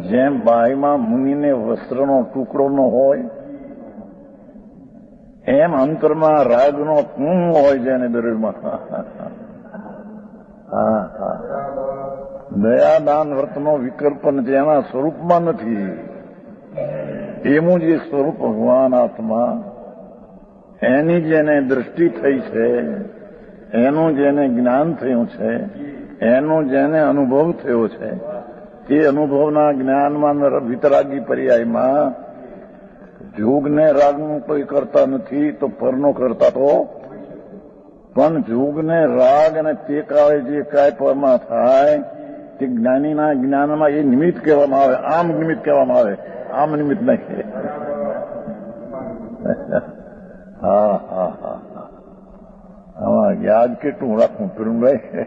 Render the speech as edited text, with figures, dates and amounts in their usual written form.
જેમ બાઈમાં મુનિને વસ્ત્રનો ટુકડો ન હોય એમ અંતરમાં રાગનો કુંભ હોય છે એને દરિદ્રમાં. દયાદાન વ્રતનો વિકલ્પ નથી, એના સ્વરૂપમાં નથી. એનું જે સ્વરૂપ ભગવાન આત્મા, એની જેને દ્રષ્ટિ થઈ છે, એનું જેને જ્ઞાન થયું છે, એનો જેને અનુભવ થયો છે, તે અનુભવના જ્ઞાનમાં વિતરાગી પર્યાયમાં જોગને રાગનું કોઈ કરતા નથી તો પરનો કરતા તો પણ જોગને રાગ અને તે કાળે જે કાંઈ પરમાં થાય તે જ્ઞાનીના જ્ઞાનમાં એ નિમિત્ત કહેવામાં આવે, આમ નિમિત્ત કહેવામાં આવે, આમ નિમિત્ત નહીં. હા હા હા, આમાં યાદ કેટલું રાખવું પીરુભાઈ?